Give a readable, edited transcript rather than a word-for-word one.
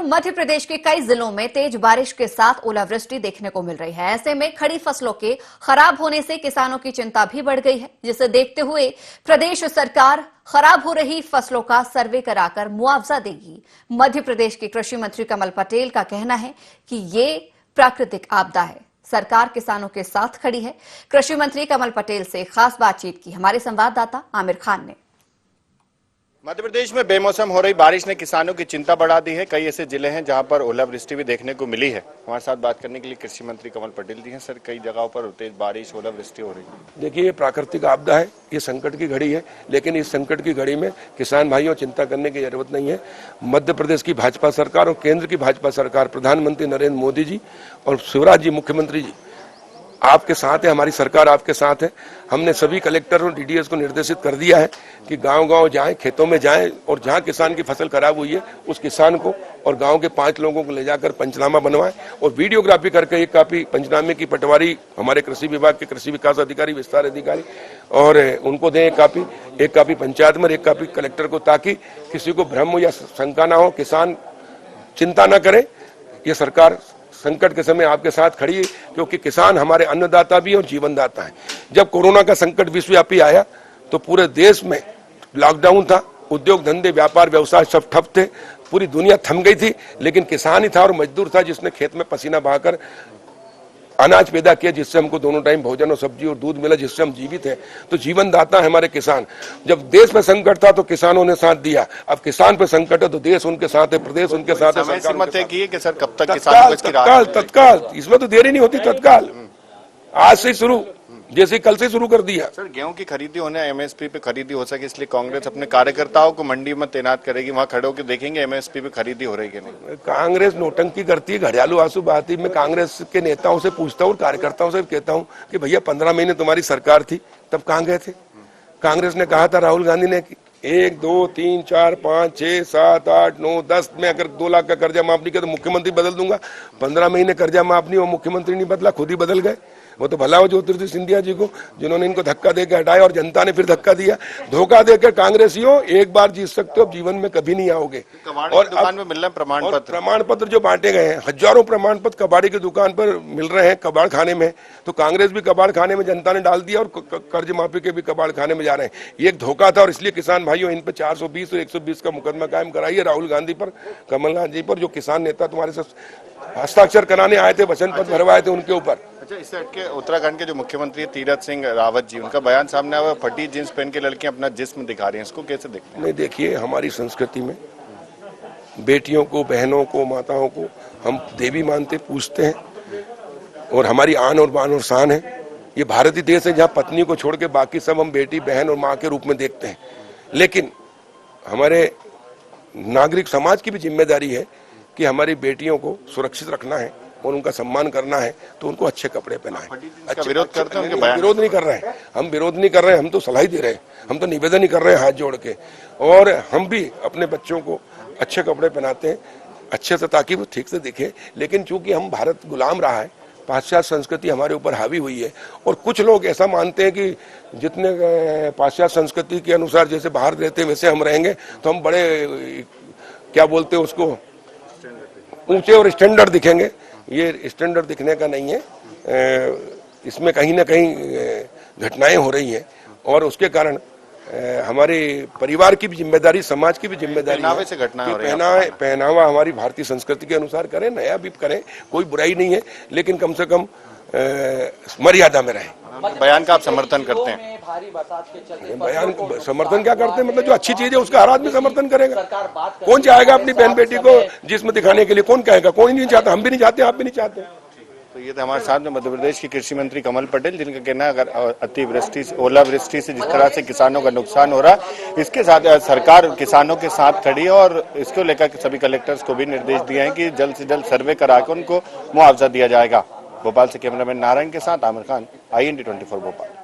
मध्य प्रदेश के कई जिलों में तेज बारिश के साथ ओलावृष्टि देखने को मिल रही है। ऐसे में खड़ी फसलों के खराब होने से किसानों की चिंता भी बढ़ गई है, जिसे देखते हुए प्रदेश सरकार खराब हो रही फसलों का सर्वे कराकर मुआवजा देगी। मध्य प्रदेश के कृषि मंत्री कमल पटेल का कहना है कि ये प्राकृतिक आपदा है, सरकार किसानों के साथ खड़ी है। कृषि मंत्री कमल पटेल से खास बातचीत की हमारे संवाददाता आमिर खान ने। मध्य प्रदेश में बेमौसम हो रही बारिश ने किसानों की चिंता बढ़ा दी है। कई ऐसे जिले हैं जहां पर ओलावृष्टि भी देखने को मिली है। हमारे साथ बात करने के लिए कृषि मंत्री कमल पटेल जी हैं। सर, कई जगहों पर तेज बारिश ओलावृष्टि हो रही है। देखिए, ये प्राकृतिक आपदा है, ये संकट की घड़ी है, लेकिन इस संकट की घड़ी में किसान भाइयों चिंता करने की जरूरत नहीं है। मध्य प्रदेश की भाजपा सरकार और केंद्र की भाजपा सरकार, प्रधानमंत्री नरेंद्र मोदी जी और शिवराज जी मुख्यमंत्री जी आपके साथ है, हमारी सरकार आपके साथ है। हमने सभी कलेक्टर और डीडीएस को निर्देशित कर दिया है कि गांव-गांव जाएं, खेतों में जाएं और जहां किसान की फसल खराब हुई है उस किसान को और गांव के 5 लोगों को ले जाकर पंचनामा बनवाएं और वीडियोग्राफी करके एक कॉपी पंचनामे की पटवारी हमारे कृषि विभाग के कृषि विकास अधिकारी, विस्तार अधिकारी और उनको दें एक कॉपी पंचायत में, एक कॉपी कलेक्टर को, ताकि किसी को भ्रम या शंका ना हो, किसान चिंता न करे। ये सरकार संकट के समय आपके साथ खड़ी है, क्योंकि किसान हमारे अन्नदाता भी और जीवनदाता है। जब कोरोना का संकट विश्वव्यापी आया तो पूरे देश में लॉकडाउन था, उद्योग धंधे, व्यापार, व्यवसाय सब ठप थे, पूरी दुनिया थम गई थी, लेकिन किसान ही था और मजदूर था जिसने खेत में पसीना बहाकर अनाज पैदा किया, जिससे हमको दोनों टाइम भोजन और सब्जी और दूध मिला, जिससे हम जीवित हैं। तो जीवनदाता है हमारे किसान। जब देश में संकट था तो किसानों ने साथ दिया, अब किसान पे संकट है तो देश उनके साथ है, प्रदेश उनके साथ है। समय तय की है कि सर कब तक किसानों को इसकी राहत? तत्काल, इसमें तो देरी नहीं होती, तत्काल आज से शुरू, जैसे कल से शुरू कर दिया। सर, गेहूं की खरीदी होने, एमएसपी पे खरीदी हो सके, इसलिए कांग्रेस अपने कार्यकर्ताओं को मंडी में तैनात करेगी। वहां खड़े होकर देखेंगे एमएसपी पे खरीदी हो रही है कि नहीं। कांग्रेस नोटंकी करती है, घड़ियालू आंसू बहाती। मैं कांग्रेस के नेताओं से पूछता हूँ और कार्यकर्ताओं से कहता हूँ कि भैया 15 महीने तुम्हारी सरकार थी, तब कहाँ गए थे? कांग्रेस ने कहा था, राहुल गांधी ने, 1 2 3 4 5 6 7 8 9 10 में अगर 2 लाख का कर्जा माफ नहीं किया तो मुख्यमंत्री बदल दूंगा। 15 महीने कर्जा माफ नहीं हुआ, मुख्यमंत्री नहीं बदला, खुद ही बदल गए। वो तो भला हो ज्योतिर्दित्य सिंधिया जी को, जिन्होंने इनको धक्का देकर हटाया और जनता ने फिर धक्का दिया। धोखा देकर कांग्रेसियों एक बार जीत सकते हो, जीवन में कभी नहीं आओगे। और दुकान में मिल रहे प्रमाण पत्र जो बांटे गए हैं, हजारों प्रमाण पत्र कबाड़ी की दुकान पर मिल रहे हैं, कबाड़ खाने में। तो कांग्रेस भी कबाड़ खाने में जनता ने डाल दिया और कर्ज माफी के भी कबाड़ खाने में जा रहे हैं। ये एक धोखा था और इसलिए किसान भाइयों इन पर 420 और 120 का मुकदमा कायम कराइए राहुल गांधी पर, कमलनाथ जी पर, जो किसान नेता तुम्हारे साथ हस्ताक्षर कराने आए थे, वचन पत्र भरवाए थे उनके ऊपर। अच्छा, इससे हटके उत्तराखंड के जो मुख्यमंत्री तीरथ सिंह रावत जी, उनका बयान सामने आया, फटी जींस पहन के लड़कियां अपना जिस्म दिखा रही हैं, इसको कैसे देखते हैं? नहीं, देखिए, हमारी संस्कृति में बेटियों को, बहनों को, माताओं को हम देवी मानते, पूजते हैं और हमारी आन और बान और शान है। ये भारतीय देश है जहाँ पत्नी को छोड़ के बाकी सब हम बेटी, बहन और माँ के रूप में देखते हैं। लेकिन हमारे नागरिक समाज की भी जिम्मेदारी है कि हमारी बेटियों को सुरक्षित रखना है और उनका सम्मान करना है, तो उनको अच्छे कपड़े पहनाएं। अच्छा, विरोध करते हैं? विरोध नहीं कर रहे हैं हम, विरोध नहीं कर रहे हैं, हम तो सलाह दे रहे हैं, हम तो निवेदन ही कर रहे हैं हाथ जोड़ के। और हम भी अपने बच्चों को अच्छे कपड़े पहनाते हैं, अच्छे से, ताकि वो ठीक से दिखे। लेकिन चूंकि हम भारत गुलाम रहा है, पाश्चात्य संस्कृति हमारे ऊपर हावी हुई है और कुछ लोग ऐसा मानते हैं कि जितने पाश्चात्य संस्कृति के अनुसार जैसे बाहर रहते हैं वैसे हम रहेंगे तो हम बड़े, क्या बोलते हैं उसको, ऊंचे और स्टैंडर्ड दिखेंगे। ये स्टैंडर्ड दिखने का नहीं है, इसमें कहीं ना कहीं घटनाएं हो रही हैं और उसके कारण हमारे परिवार की भी जिम्मेदारी, समाज की भी जिम्मेदारी पहनावे से घटना हो रही है। पहनावा हमारी भारतीय संस्कृति के अनुसार करें, नया भी करें, कोई बुराई नहीं है, लेकिन कम से कम मर्यादा में रहें। बयान का आप समर्थन करते हैं? बयान समर्थन क्या करते हैं, मतलब जो अच्छी चीज है उसका हर आदमी समर्थन करेगा। कौन चाहेगा अपनी बहन बेटी को जिस्म दिखाने के लिए? कौन कहेगा? कोई नहीं चाहता, हम भी नहीं चाहते, आप भी नहीं चाहते। तो ये तो हमारे साथ में मध्य प्रदेश के कृषि मंत्री कमल पटेल, जिनका कहना है अगर अतिवृष्टि से, ओलावृष्टि से जिस तरह से किसानों का नुकसान हो रहा है, इसके साथ सरकार किसानों के साथ खड़ी है और इसको लेकर सभी कलेक्टर्स को भी निर्देश दिए हैं कि जल्द से जल्द सर्वे कराकर उनको मुआवजा दिया जाएगा। भोपाल से कैमरामैन नारायण के साथ आमिर खान, IND 24 भोपाल।